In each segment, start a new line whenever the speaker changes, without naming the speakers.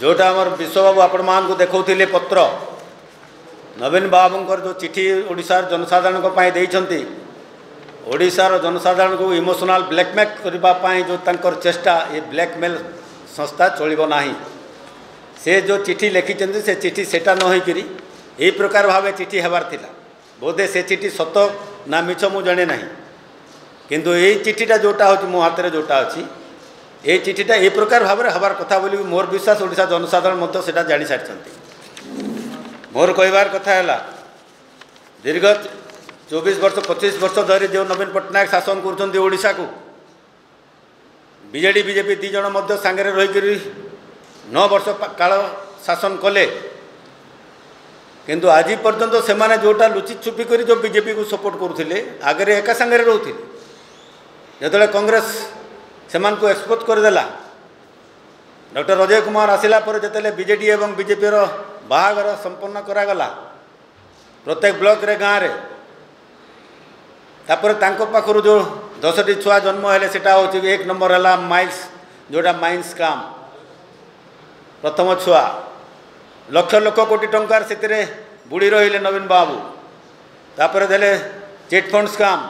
जोटा आमर विश्वबाबू आपण मान को देखौथिले पत्र नवीन बाबूंकर जो चिठी ओडिशार जनसाधारण देइछंती ओडिशार जनसाधारण को इमोशनल ब्लैकमेल करने जो तंकर चेष्टा ये ब्लैकमेल संस्था चलिबो नाही। से जो चिठी लिखिं से चिठी सेटा न होकर यही प्रकार भाव चिठी हेबार थिला बोधे से चिठी सत ना मिछ मु जाने ना किंतु यही चिठीटा जोटा हो मो हाथ में जोटा अच्छी ये चिठीटा ये प्रकार भाव में हबार कथा बोली मोर विश्वास ओडिशा जनसाधारण से जानी सारी मोर कहबार कथा है दीर्घ 24 वर्ष 25 वर्ष धरी जो नवीन पट्टनायक शासन कर ओडिशा को बीजेडी बीजेपी दी जन सांगे रही 9 वर्ष काल शासन कले किंतु आज पर्यंत से माने जोटा लुचि छुपी कर जो बीजेपी को सपोर्ट करुले आगे एका सांगे रोते जो कांग्रेस से एक्सपोज करदेला डॉक्टर अजय कुमार आसला जिते बीजेडी एवं बीजेपी बाहागर संपन्न करागला प्रत्येक ब्लॉक रे गाँव रे तापर पाखर जो 10टी छुआ जन्म है सेटा हूँ 1 नंबर है माइल्स जोटा माइन्स काम प्रथम छुआ लक्ष लक्ष कोटी टंकार से बुड़ी रही नवीन बाबू तापर देले चिटफंड काम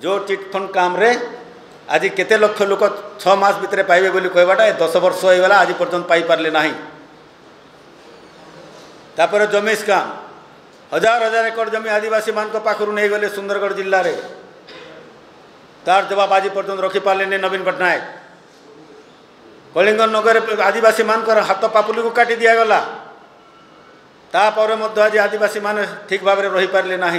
जो चिटफंड काम रे आज केते लक्ष लोक 6 मास भितर पाइबे बोली कहबाटा 10 वर्ष होगला आज पर्यंत पाई पारले नाही। तापर जमी काम हजार हजार एकड़ जमी आदिवासी मान पाखर नहीं गले सुंदरगढ़ जिले में तार जवाब आज पर्यंत रखी पारे नवीन पट्टनायक कलिंग नगर आदिवासी मान हाथ पापुली को काटी दिगला तापर आज आदिवासी मान ठीक भाव में रही पारे ना।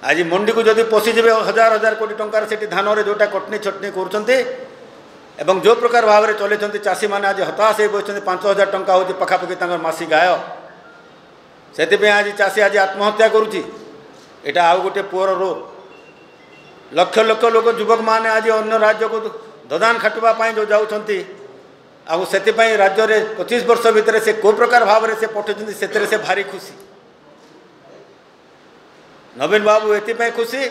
आज मंडी को जदि पशिजे हजार हजार कोटी टंकार से धान में जोटा कटनी छटनी कर जो प्रकार भाव में चलते चाषी मैंने आज हताश हो बस 5,000 टंका हो पखापाखि मासिक आय से आज चाषी आज आत्महत्या करुच्ची एटा आउ गोटे पुअर रोग लक्ष लक्ष लोक युवक मैंने आज अन्य राज्य को ददान खाटवाई जो जाऊँगी से राज्य में 25 वर्ष भितर से को प्रकार भाव में से पठे से भारी खुशी नवीन बाबू एपाई खुशी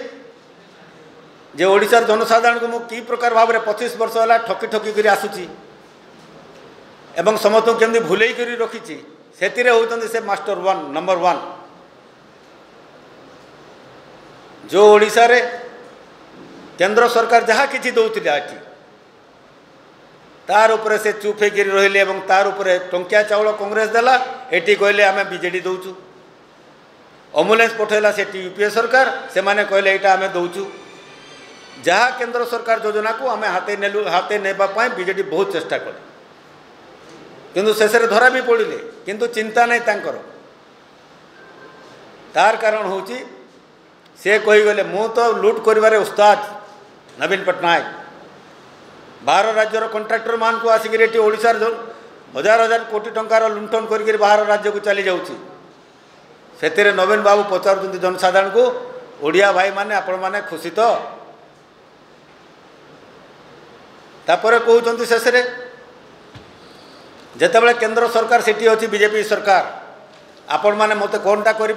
जे ओडिशार जनसाधारण को कि प्रकार भाव में 25 वर्ष है ठकी ठकी कर आसूची एवं समस्त केमती भूल कर रखी से होती से मास्टर 1 नंबर 1 जो ओडिशा रे केंद्र सरकार जहाँ किसी दौले तार उपरे से चुप होकर रहिले एवं तार उपरे टंकिया चाउल कांग्रेस देला एटी कहले आम बीजेडी दौचु एम्बुलेंस पठेला से यूपीए सरकार से माने कहले एटा आम दौचु जहाँ केंद्र सरकार योजना को आम हाथे नेबाई बीजेडी बहुत चेष्टा कले किंतु शेष धरा भी पड़े किंतु चिंता नहीं तांकर तार कारण हूँ से कहीगले मु तो लुट कर उस्ताद नवीन पट्टनायक बाहर राज्यर कंट्राक्टर मान को आसिक ओडिशार हजार हजार कोटी टंकार लुंठन कर बाहर राज्य को चली जाऊँगी से नवीन बाबू पचार जनसाधारण को ओडिया भाई माने आपण माने खुशी तो तापर कहते शेष जितेबाला केंद्र सरकार सेठी अच्छी बीजेपी सरकार आपण माने मते कौनटा करें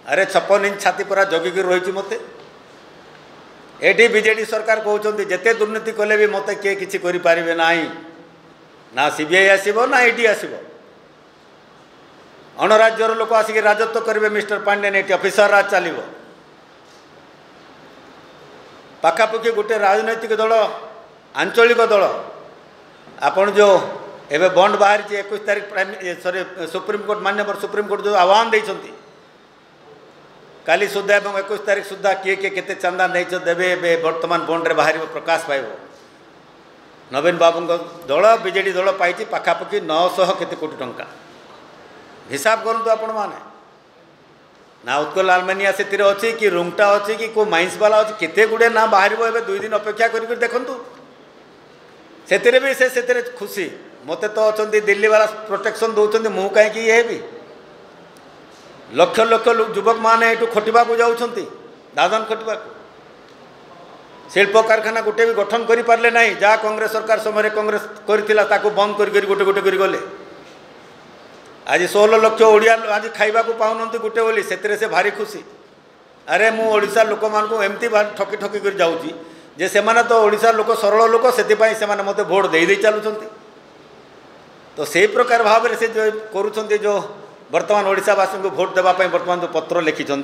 अरे 56 इंच छाती पूरा जगिक रही मते एटी बीजेडी सरकार कहते जिते दुर्नीति कले भी मते किए किसी करें ना सीबीआई आसब ना ईडी आसब अणराज्यर लोक आसिक राजत्व करेंगे मिस्टर पांडेन ये ऑफिसर राज चलो पाखापाखि गोटे राजनैतिक दल आंचलिक दल आपन जो एवं बंड बाहर 21 तारीख सॉरी सुप्रीमकोर्ट माननीय सुप्रीमकोर्ट जो आह्वान देते काली सुधा और 21 तारीख सुधा किए किए केते चंदा नहीं देवे बर्तमान बंड रे बाहर प्रकाश पाइब नवीन बाबू दल बीजेडी दल पाई पाखापाखि 900 केते कोटी टंका हिसाब करूँ आपण मैंने ना उत्कल आलमेनिया से अच्छी कि रुंगटा अच्छी कि को माइंस वाला अच्छी केते गुड़े ना बाहर 2 दिन अपेक्षा कर देखूँ से भी से खुशी मत तो अच्छा दिल्ली वाला प्रोटेक्शन दौरान मु कहीं ये भी लक्ष लक्ष युवक मैंने ये खटिबा को जाऊँगी दादन खटिबा शिल्प कारखाना गोटे भी गठन कर पारे ना जहाँ कांग्रेस सरकार समय कांग्रेस करता बंद कर गोटे गोटे कर गले आज 16 लाख ओडिया आज खाइबा को पाऊन गोटे बोली से भारी खुशी अरे मु ओडिशा लोक मान एमती ठकी ठकी कर जाऊँगी जे से तो ओडिशा लोक सरल लोक से मते भोट दे चलुंट
तो से प्रकार भाव से जो करुँच जो बर्तमान ओडावासी को भोट देवाई बर्तमान जो पत्र लिखिं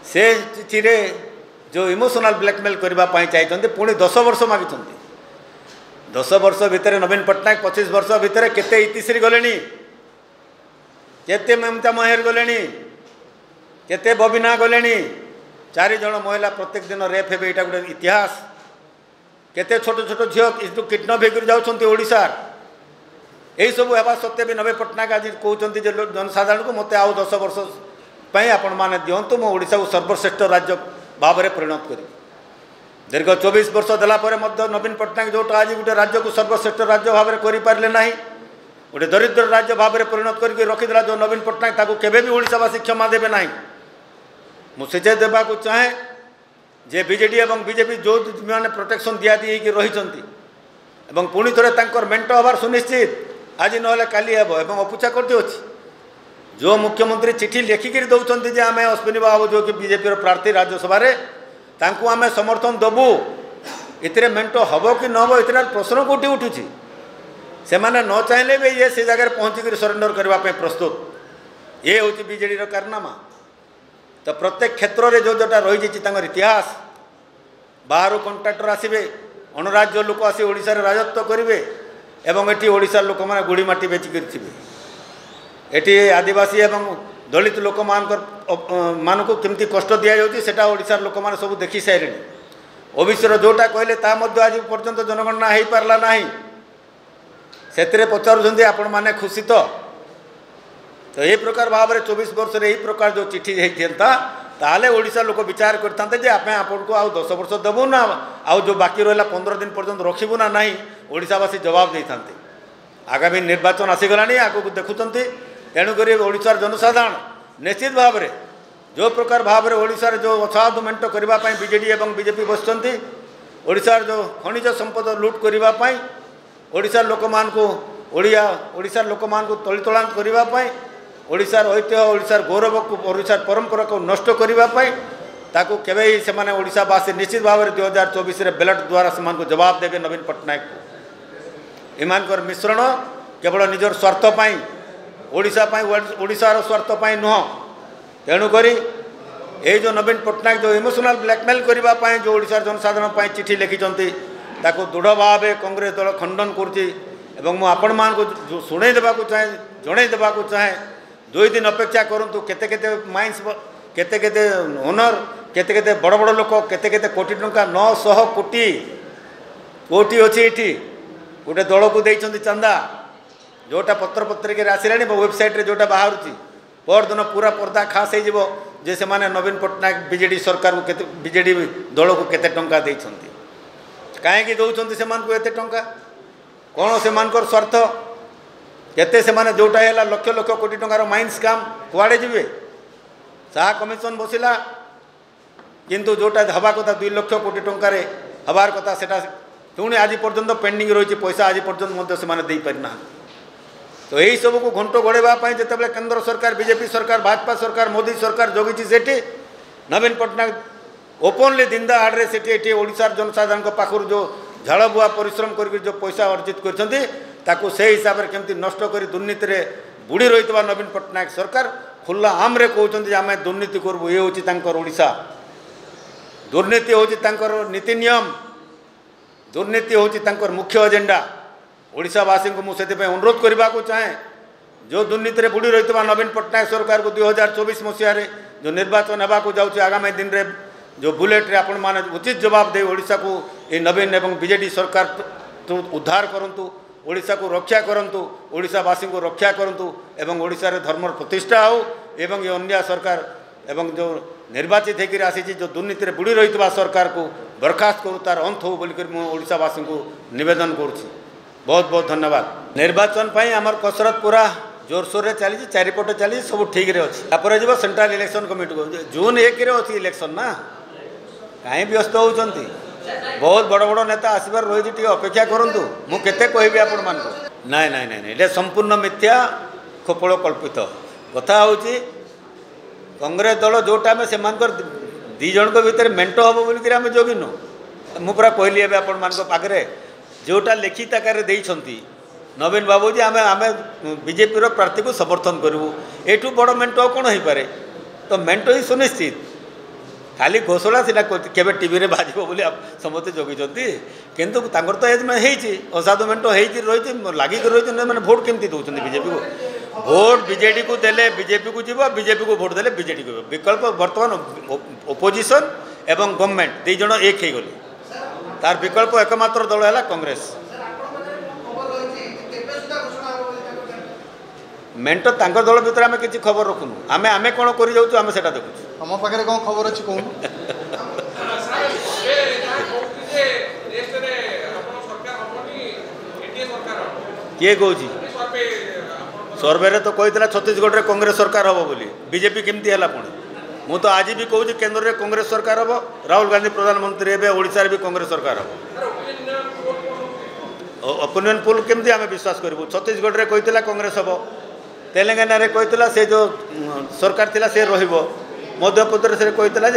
से चिठिरे जो इमोशनल ब्लैकमेल करने चाहिए पुणी 10 वर्ष मागिं 10 वर्ष भितर नवीन पट्टनायक 25 वर्ष भितर केते इतिश्री गले केते ममता महेर गले केते बबिना गले 4 जन महिला प्रत्येक दिन रेप हे यहाँ गोटे इतिहास केते छोट छोट झील किडनैप होकर जाऊँच ओडिशा यही सब है सत्य भी नवीन पट्टनायक आज कहते जनसाधारण को मत आउ 10 वर्ष आपण मैंने दिंतु मो ओडिशा को सर्वश्रेष्ठ राज्य भाव में परिणत करी दीर्घ 24 वर्ष देलापर नवीन पट्टनायक जोटा आज गोटे राज्य को सर्वश्रेष्ठ राज्य भाव में करें ना गोटे दरिद्र राज्य भाव में परिणत करके रखीदेला जो नवीन पट्टनायक ताको केबे भी ओडिशावासी क्षमा देवे ना मुझे देवा चाहे जे बीजेडी और बीजेपी जो मैंने प्रोटेक्शन दिया दी रही पुणी थे मेंट हबार सुनिश्चित आज ना काली हे अपेक्षा करते अच्छी जो मुख्यमंत्री चिठी लिखिकी दौरान आम अश्विनी बाबू जो कि बीजेपी प्रार्थी राज्यसभा आम समर्थन दबू इतने मेंट हम कि न हम इतना प्रश्न कौटी उठुची से मैंने न चाहिए भी ये से जगह पहुँचिक सरेंडर करने प्रस्तुत ये हूँ बीजेडी कारनामा तो प्रत्येक क्षेत्र में जो जोटा रही इतिहास बाहर कंट्राक्टर आसवे अणराज्य लोक आसी ओडिशा रे राजत्व करेंगे एवं एटी ओडिशा लोक मैंने गुड़ी माटी बेचिकर एटी आदिवासी एवं दलित लोक मान को केमती कष्ट दि जाता ओडिशा लोक मैंने सब देखी सारे ओबीसी जोटा कहले आज पर्यंत जनगणना हो पारला ना से पचारूँ आपण मैंने खुशी तो ये प्रकार भाव में 24 वर्ष यही प्रकार जो चिठी होता ताले ओडिशा लोक विचार करते आपन को आउ 10 वर्ष देवु ना आउ जो बाकी रहा 15 दिन पर्यंत रखिबू ना नहीं ओडिशावासी जवाब दे था आगामी निर्वाचन आसीगला आगे देखुंत तेणुक ओडिशार जनसाधारण निश्चित भाव में जो प्रकार भाव में ओडिशार जो असाधु मेंट करने बीजेडी और बीजेपी बसुँच ओडिशार जो खनिज संपद लुट करने ओडिशार लोक मान को ओडिशार लोक मान को तलितलांत करने ओडिशार ऐतिह्य ओडिशार गौरव को ओडिशार परंपरा को नष्ट करने ताकू केवे ही से ओडिशावासी निश्चित भाव में 2024 बैलेट द्वारा से जवाब देवे नवीन पट्टनायक को इमानकर मिश्रण केवल निजर स्वार्थपाई ओडिशार स्वार्थपाई नुह तेणुक ये जो नवीन पट्टनायक जो इमोशनल ब्लैकमेल करने जो ओडिशार जनसाधारण चिठी लिखिं दृढ़ भाव कांग्रेस दल खंडन करुँच मान को शुणे देवा चाहे जड़े देवा चाहे 2 दिन अपेक्षा करूँ केते माइंस केते ओनर केते बड़ बड़ लोक केते कोटी टंका 900 कोटी कोटी अच्छी ये गोटे दल को देती चंदा जोटा पत्र पत्रिका आसला वेबसाइट रे जोटा बाहर पर दिन पूरा पर्दा खास हो जे से माने नवीन पट्टनायक बीजेडी सरकार को बीजेडी दल को केते टंका देइछंती कहीं दौरान से एत टंका कौन से स्वार्थ केते से माने जोटा है लक्ष लक्ष कोटी टंकार माइंस काम कुआड़े जीवे साहा कमिशन बसिला किंतु जोटा हवा कथा 2 लाख कोटी टंकार हबार कथा सेटा पुणी आज पर्यंत पेंडिंग रही पैसा आज पर्यंत से दे पारिना तो यही सब को घंट घोड़ाई जिते केंद्र सरकार बीजेपी सरकार भाजपा सरकार मोदी सरकार जगी से नवीन पट्टनायक ओपनली दिंदा आड़े से ओडिशार जनसाधारण पाखर जो झाड़ बुआ परिश्रम कर जो पैसा अर्जित कर हिसाब से केमती नष्ट कर दुर्नीति में बुड़ी रही नवीन पट्टनायक सरकार खुला आम्रे कहते आम दुर्नीति करूँ ये हूँ ओडिशा दुर्नीति हूँ नीति नियम दुर्नीति हूँ मुख्य एजेंडा ओडिशावासी को मुझे अनुरोध करने को चाहे जो दुर्नीति में बुड़ी रही नवीन पट्टनायक सरकार को 2024 मसीह जो निर्वाचन होगा जाऊँगी आगामी दिन में जो बुलेट रे आपण माने उचित जवाब दे ओडिशा को ये नवीन एवं बीजेडी सरकार तो उद्धार करंतु ओडिशा को रक्षा करंतु ओडिशावासी को रक्षा करंतु एवं ओडिशा रे धर्म प्रतिष्ठा हो एवं ये अन्य सरकार एवं जो निर्वाचित होकर आसी जो दुर्नीति में बुड़ी रही सरकार को बर्खास्त करूँ तार अंत हो बोलिक ओडिशावासी को निवेदन करुँच बहुत बहुत धन्यवाद निर्वाचन आमर कसरत पूरा जोरसोर चली चारिपटे चली सब ठीक रे अच्छी तापर जी सेंट्रल इलेक्शन कमिटी को जून 1 अच्छी इलेक्शन ना कहीं व्यस्त होती बहुत बड़ बड़ नेता आसबार रही अपेक्षा करूँ मुझे कहबी आपण मान नाई नाई नाई ये संपूर्ण मिथ्या खोपड़ कल्पित कथा हूँ कांग्रेस दल जोटा में से 2 जन भितर मेंट हम बोलिक आम जगिनु मुझे कहली आपण मान पाखे जोटा लिखित आकार देइछंती
नवीन बाबू जी आम आम बीजेपी प्रार्थी को समर्थन करूँ एठू बड़ मेंट कौन हो पारे तो मेंट ही सुनिश्चित खाली घोषणा सीना केवे टीवी रे बाजिबो बोली समस्ते जगिଛନ୍ତି किंतु तांकर तो एज में होईची असाधु मेंट होईची रही लागिक रही मैंने भोट केमती दौरान बीजेपी को भोट बीजेडी को देले बीजेपी को जीव बीजेपी को भोट देले बीजेडी को विकल्प बर्तमान ओपोजिशन एवं गवर्नमेंट दी जन एक हो गले तार विकल्प एकमात्र दल है कांग्रेस मेंट तांकर दल भितर आम किसी खबर रखुनु आम आम कौन कर जाऊँ आम से देखु
आम पाखे कौन खबर अच्छी कौन
किए कौन सर्वे तो कहता छत्तीसगढ़ में कांग्रेस सरकार हम बोली बीजेपी केमती है पुणी मु तो आज भी कहूँ केन्द्र में कांग्रेस सरकार हम राहुल गांधी प्रधानमंत्री एवं ओडिशा भी कांग्रेस सरकार हम ओपिनियन पोल केमती आम विश्वास करूँ छत्तीसगढ़ में कहता कांग्रेस हम तेलंगाना रे कहता से जो सरकार थिला से रहिबो मध्य प्रदेश रे कहता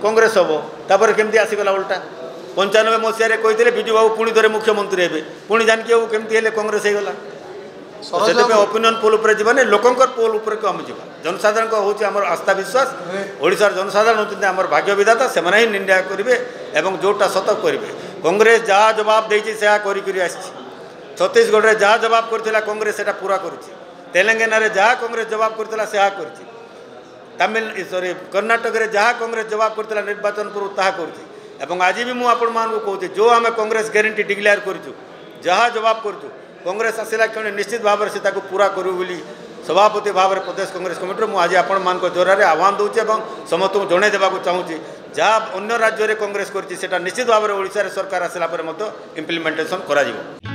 कांग्रेस हम तापर केमती आसीगला उल्टा 95 मसीह कहते बिजू बाबू पुणी थे मुख्यमंत्री हे पुणी जानकी बाबू केमती हेले कांग्रेस हो गला से ओपिनियन पोल उपर जीवाने लोकंकर पोल उपर को आम जीवा जनसाधारण हूँ आम आस्था विश्वास ओडिशार जनसाधारण होती आम भाग्य विधाता से ही निंदा करेंगे एवं जोटा सत करेंगे कांग्रेस जहाँ जवाब देती से छत्तीसगढ़ में जहाँ जवाब करथिला कांग्रेस से पूरा करुच्ची तेलंगाना रे जहाँ कांग्रेस जवाब करथिला से करुच्ची तमिल सॉरी कर्नाटक रे जहाँ कांग्रेस जवाब करथिला निर्वाचन पूर्व ताहा करुच्ची एवं आज भी मुझे आपण मान कहूँ जो आम कांग्रेस ग्यारंटी डिक्लेयर करूँ जहाँ जवाब करूँ कांग्रेस आसला क्षण निश्चित भाव से पूरा करूँ बोली सभापति भाव में प्रदेश कांग्रेस कमिटी मुझे आज आपण मान जोरारे आह्वान दूचे समस्त जन देवा चाहूँगी जहाँ अन्य राज्य में कांग्रेस कर निश्चित भाव में ओडिशा सरकार आसला इम्प्लीमेंटेशन करा